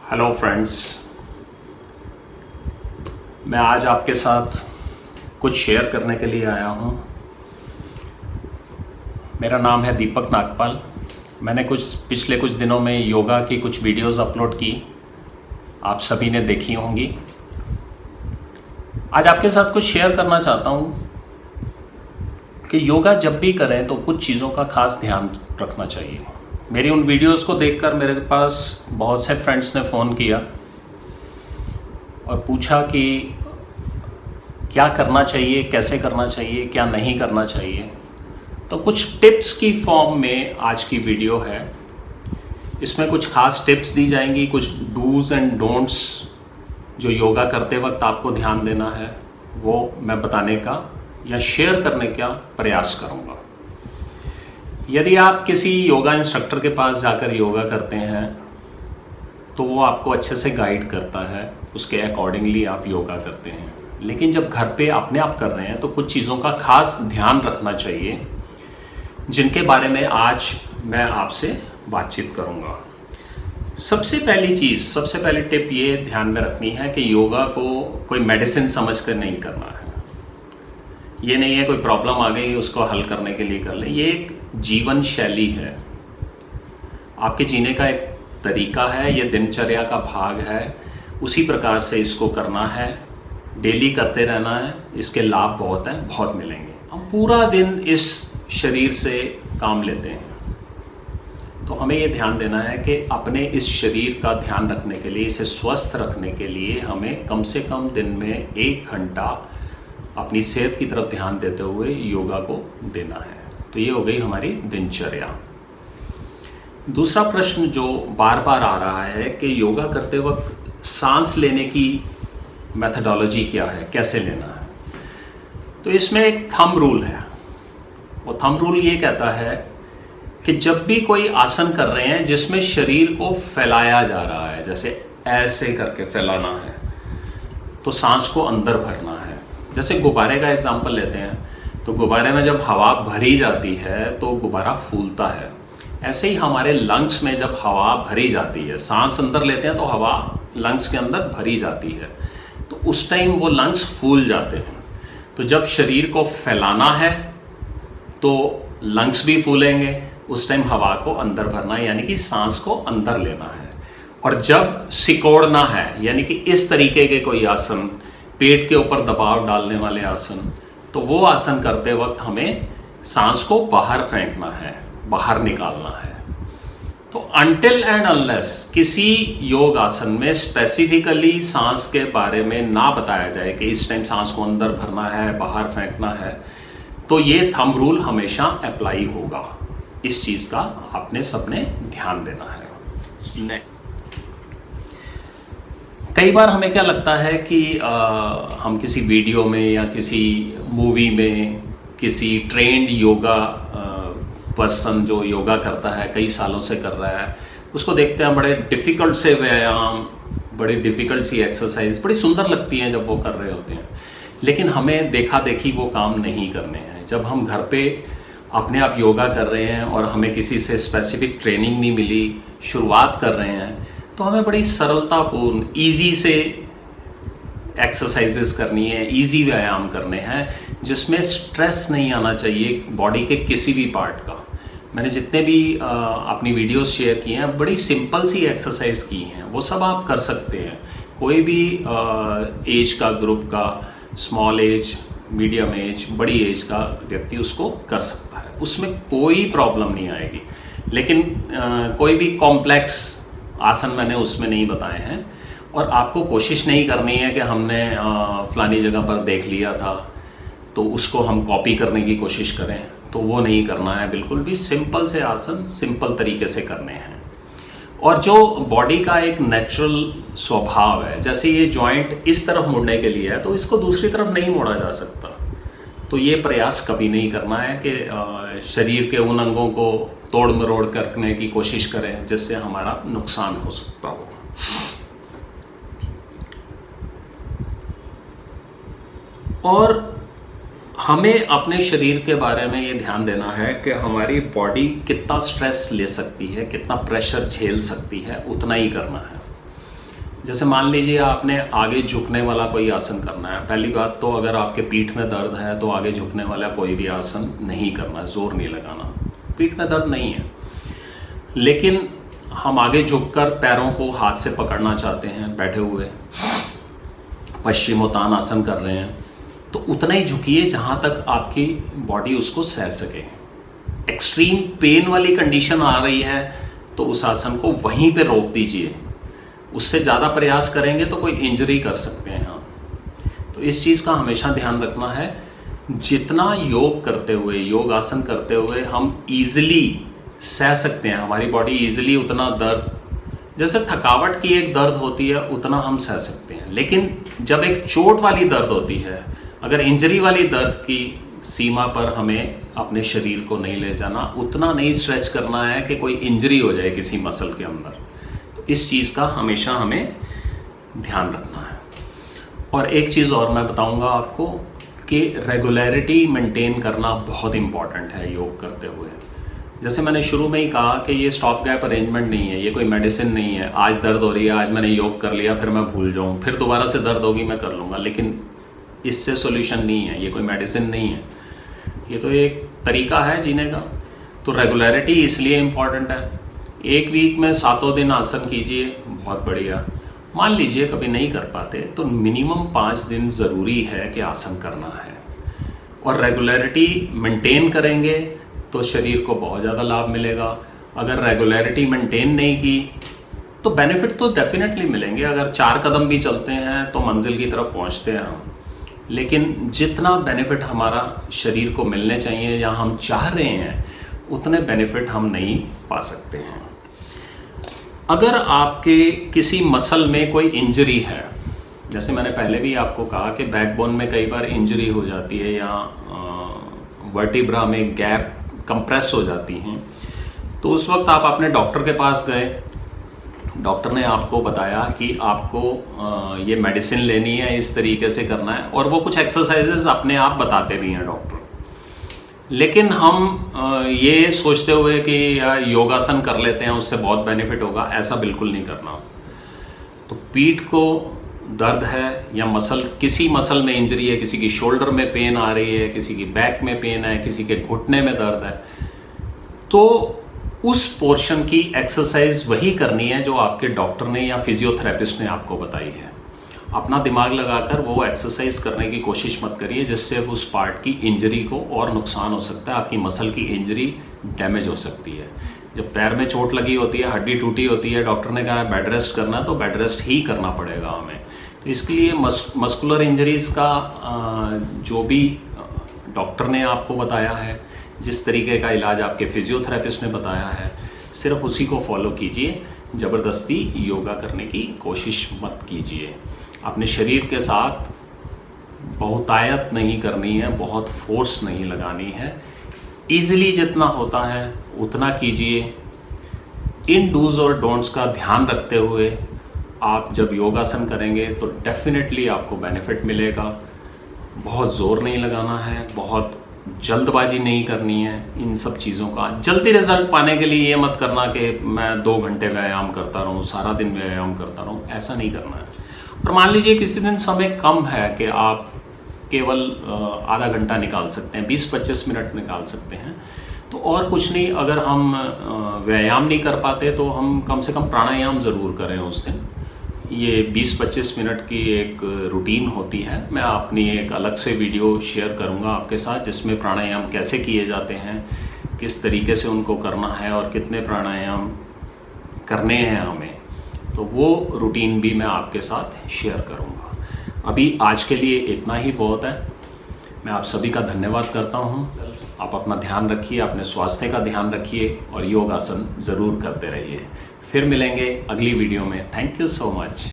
Hello friends, मैं आज आपके साथ कुछ शेयर करने के लिए आया हूँ। मेरा नाम है दीपक नागपाल। मैंने पिछले कुछ दिनों में योगा की कुछ वीडियोस अपलोड की, आप सभी ने देखी होंगी। आज आपके साथ कुछ शेयर करना चाहता हूँ कि योगा जब भी करें तो कुछ चीज़ों का खास ध्यान रखना चाहिए। मेरी उन वीडियोस को देखकर मेरे पास बहुत से फ्रेंड्स ने फ़ोन किया और पूछा कि क्या करना चाहिए, कैसे करना चाहिए, क्या नहीं करना चाहिए। तो कुछ टिप्स की फॉर्म में आज की वीडियो है। इसमें कुछ खास टिप्स दी जाएंगी, कुछ डूज़ एंड डोंट्स जो योगा करते वक्त आपको ध्यान देना है वो मैं बताने का या शेयर करने का प्रयास करूँगा। यदि आप किसी योगा इंस्ट्रक्टर के पास जाकर योगा करते हैं तो वो आपको अच्छे से गाइड करता है, उसके अकॉर्डिंगली आप योगा करते हैं। लेकिन जब घर पे अपने आप कर रहे हैं तो कुछ चीज़ों का खास ध्यान रखना चाहिए, जिनके बारे में आज मैं आपसे बातचीत करूँगा। सबसे पहली टिप ये ध्यान में रखनी है कि योगा को कोई मेडिसिन समझ कर नहीं करना है। ये नहीं है कोई प्रॉब्लम आ गई उसको हल करने के लिए कर लें। ये एक जीवन शैली है, आपके जीने का एक तरीका है, ये दिनचर्या का भाग है। उसी प्रकार से इसको करना है, डेली करते रहना है। इसके लाभ बहुत हैं, बहुत मिलेंगे। हम पूरा दिन इस शरीर से काम लेते हैं, तो हमें ये ध्यान देना है कि अपने इस शरीर का ध्यान रखने के लिए, इसे स्वस्थ रखने के लिए हमें कम से कम दिन में 1 घंटा अपनी सेहत की तरफ ध्यान देते हुए योगा को देना है। तो ये हो गई हमारी दिनचर्या। दूसरा प्रश्न जो बार बार आ रहा है कि योगा करते वक्त सांस लेने की मेथडोलॉजी क्या है, कैसे लेना है। तो इसमें एक थंब रूल है। वो थंब रूल ये कहता है कि जब भी कोई आसन कर रहे हैं जिसमें शरीर को फैलाया जा रहा है, जैसे ऐसे करके फैलाना है, तो सांस को अंदर भरना है। जैसे गुब्बारे का एग्जांपल लेते हैं तो गुब्बारे में जब हवा भरी जाती है तो गुब्बारा फूलता है। ऐसे ही हमारे लंग्स में जब हवा भरी जाती है, सांस अंदर लेते हैं तो हवा लंग्स के अंदर भरी जाती है, तो उस टाइम वो लंग्स फूल जाते हैं। तो जब शरीर को फैलाना है तो लंग्स भी फूलेंगे, उस टाइम हवा को अंदर भरना है, यानी कि सांस को अंदर लेना है। और जब सिकोड़ना है, यानी कि इस तरीके के कोई आसन, पेट के ऊपर दबाव डालने वाले आसन, तो वो आसन करते वक्त हमें सांस को बाहर फेंकना है, बाहर निकालना है। तो अनटिल एंड अनलेस किसी योग आसन में स्पेसिफिकली सांस के बारे में ना बताया जाए कि इस टाइम सांस को अंदर भरना है, बाहर फेंकना है, तो ये थंब रूल हमेशा अप्लाई होगा। इस चीज़ का आपने सबने ध्यान देना है। कई बार हमें क्या लगता है कि हम किसी वीडियो में या किसी मूवी में किसी ट्रेंड योगा पर्सन जो योगा करता है, कई सालों से कर रहा है, उसको देखते हैं बड़े डिफ़िकल्ट से व्यायाम, बड़ी डिफ़िकल्ट सी एक्सरसाइज बड़ी सुंदर लगती हैं जब वो कर रहे होते हैं। लेकिन हमें देखा देखी वो काम नहीं करने हैं। जब हम घर पे अपने आप योगा कर रहे हैं और हमें किसी से स्पेसिफिक ट्रेनिंग नहीं मिली, शुरुआत कर रहे हैं, तो हमें बड़ी सरलतापूर्ण ईजी से एक्सरसाइजेस करनी है, ईजी व्यायाम करने हैं, जिसमें स्ट्रेस नहीं आना चाहिए बॉडी के किसी भी पार्ट का। मैंने जितने भी अपनी वीडियोस शेयर किए हैं, बड़ी सिंपल सी एक्सरसाइज की हैं, वो सब आप कर सकते हैं। कोई भी एज का ग्रुप का, स्मॉल एज, मीडियम एज, बड़ी एज का व्यक्ति उसको कर सकता है, उसमें कोई प्रॉब्लम नहीं आएगी। लेकिन कोई भी कॉम्प्लेक्स आसन मैंने उसमें नहीं बताए हैं। और आपको कोशिश नहीं करनी है कि हमने फलानी जगह पर देख लिया था तो उसको हम कॉपी करने की कोशिश करें, तो वो नहीं करना है। बिल्कुल भी सिंपल से आसन सिंपल तरीके से करने हैं। और जो बॉडी का एक नेचुरल स्वभाव है, जैसे ये जॉइंट इस तरफ मुड़ने के लिए है तो इसको दूसरी तरफ नहीं मोड़ा जा सकता, तो ये प्रयास कभी नहीं करना है कि शरीर के उन अंगों को तोड़ मरोड़ करने की कोशिश करें जिससे हमारा नुकसान हो सकता हो। और हमें अपने शरीर के बारे में ये ध्यान देना है कि हमारी बॉडी कितना स्ट्रेस ले सकती है, कितना प्रेशर झेल सकती है, उतना ही करना है। जैसे मान लीजिए आपने आगे झुकने वाला कोई आसन करना है। पहली बात तो अगर आपके पीठ में दर्द है तो आगे झुकने वाला कोई भी आसन नहीं करना, जोर नहीं लगाना, पीठ में दर्द नहीं है। लेकिन हम आगे झुककर पैरों को हाथ से पकड़ना चाहते हैं, बैठे हुए पश्चिमोत्तान आसन कर रहे हैं, तो उतना ही झुकिए जहाँ तक आपकी बॉडी उसको सह सके। एक्सट्रीम पेन वाली कंडीशन आ रही है तो उस आसन को वहीं पे रोक दीजिए। उससे ज़्यादा प्रयास करेंगे तो कोई इंजरी कर सकते हैं आप। तो इस चीज़ का हमेशा ध्यान रखना है। जितना योग करते हुए, योग आसन करते हुए हम ईजिली सह सकते हैं, हमारी बॉडी ईजिली उतना दर्द, जैसे थकावट की एक दर्द होती है उतना हम सह सकते हैं। लेकिन जब एक चोट वाली दर्द होती है, अगर इंजरी वाली दर्द की सीमा पर हमें अपने शरीर को नहीं ले जाना, उतना नहीं स्ट्रेच करना है कि कोई इंजरी हो जाए किसी मसल के अंदर। तो इस चीज़ का हमेशा हमें ध्यान रखना है। और एक चीज़ और मैं बताऊंगा आपको कि रेगुलरिटी मेंटेन करना बहुत इम्पॉर्टेंट है योग करते हुए। जैसे मैंने शुरू में ही कहा कि ये स्टॉप गैप अरेंजमेंट नहीं है, ये कोई मेडिसिन नहीं है। आज दर्द हो रही है, आज मैंने योग कर लिया, फिर मैं भूल जाऊँ, फिर दोबारा से दर्द होगी मैं कर लूँगा, लेकिन इससे सॉल्यूशन नहीं है। ये कोई मेडिसिन नहीं है, ये तो एक तरीका है जीने का। तो रेगुलरिटी इसलिए इम्पॉर्टेंट है। एक वीक में 7 दिन आसन कीजिए, बहुत बढ़िया। मान लीजिए कभी नहीं कर पाते तो मिनिमम 5 दिन ज़रूरी है कि आसन करना है। और रेगुलरिटी मेंटेन करेंगे तो शरीर को बहुत ज़्यादा लाभ मिलेगा। अगर रेगुलरिटी मेंटेन नहीं की तो बेनिफिट तो डेफिनेटली मिलेंगे। अगर 4 कदम भी चलते हैं तो मंजिल की तरफ पहुंचते हैं हम, लेकिन जितना बेनिफिट हमारा शरीर को मिलने चाहिए या हम चाह रहे हैं उतने बेनिफिट हम नहीं पा सकते हैं। अगर आपके किसी मसल में कोई इंजरी है, जैसे मैंने पहले भी आपको कहा कि बैकबोन में कई बार इंजरी हो जाती है या वर्टिब्रा में गैप कंप्रेस हो जाती हैं, तो उस वक्त आप अपने डॉक्टर के पास गए, डॉक्टर ने आपको बताया कि आपको ये मेडिसिन लेनी है, इस तरीके से करना है, और वो कुछ एक्सरसाइजेस अपने आप बताते भी हैं डॉक्टर। लेकिन हम ये सोचते हुए कि योगासन कर लेते हैं उससे बहुत बेनिफिट होगा, ऐसा बिल्कुल नहीं करना। तो पीठ को दर्द है या किसी मसल में इंजरी है, किसी की शोल्डर में पेन आ रही है, किसी की बैक में पेन है, किसी के घुटने में दर्द है, तो उस पोर्शन की एक्सरसाइज वही करनी है जो आपके डॉक्टर ने या फिजियोथेरेपिस्ट ने आपको बताई है। अपना दिमाग लगाकर वो एक्सरसाइज करने की कोशिश मत करिए जिससे उस पार्ट की इंजरी को और नुकसान हो सकता है, आपकी मसल की इंजरी डैमेज हो सकती है। जब पैर में चोट लगी होती है, हड्डी टूटी होती है, डॉक्टर ने कहा है बेड रेस्ट करना, तो बेड रेस्ट ही करना पड़ेगा हमें। तो इसके लिए मस्कुलर इंजरीज़ का जो भी डॉक्टर ने आपको बताया है, जिस तरीके का इलाज आपके फिजियोथेरेपिस्ट ने बताया है, सिर्फ उसी को फॉलो कीजिए। ज़बरदस्ती योगा करने की कोशिश मत कीजिए। अपने शरीर के साथ बहुतायत नहीं करनी है, बहुत फोर्स नहीं लगानी है। ईज़िली जितना होता है उतना कीजिए। इन डूज़ और डोंट्स का ध्यान रखते हुए आप जब योगासन करेंगे तो डेफिनेटली आपको बेनिफिट मिलेगा। बहुत ज़ोर नहीं लगाना है, बहुत जल्दबाजी नहीं करनी है। इन सब चीज़ों का जल्दी रिजल्ट पाने के लिए ये मत करना कि मैं 2 घंटे व्यायाम करता रहूँ, सारा दिन व्यायाम करता रहूँ, ऐसा नहीं करना है। और मान लीजिए किसी दिन समय कम है कि आप केवल आधा घंटा निकाल सकते हैं, 20-25 मिनट निकाल सकते हैं, तो और कुछ नहीं। अगर हम व्यायाम नहीं कर पाते तो हम कम से कम प्राणायाम ज़रूर करें उस दिन। ये 20-25 मिनट की एक रूटीन होती है। मैं अपनी एक अलग से वीडियो शेयर करूंगा आपके साथ जिसमें प्राणायाम कैसे किए जाते हैं, किस तरीके से उनको करना है और कितने प्राणायाम करने हैं हमें, तो वो रूटीन भी मैं आपके साथ शेयर करूंगा। अभी आज के लिए इतना ही बहुत है। मैं आप सभी का धन्यवाद करता हूं। आप अपना ध्यान रखिए, अपने स्वास्थ्य का ध्यान रखिए और योगासन ज़रूर करते रहिए। फिर मिलेंगे अगली वीडियो में। Thank you so much.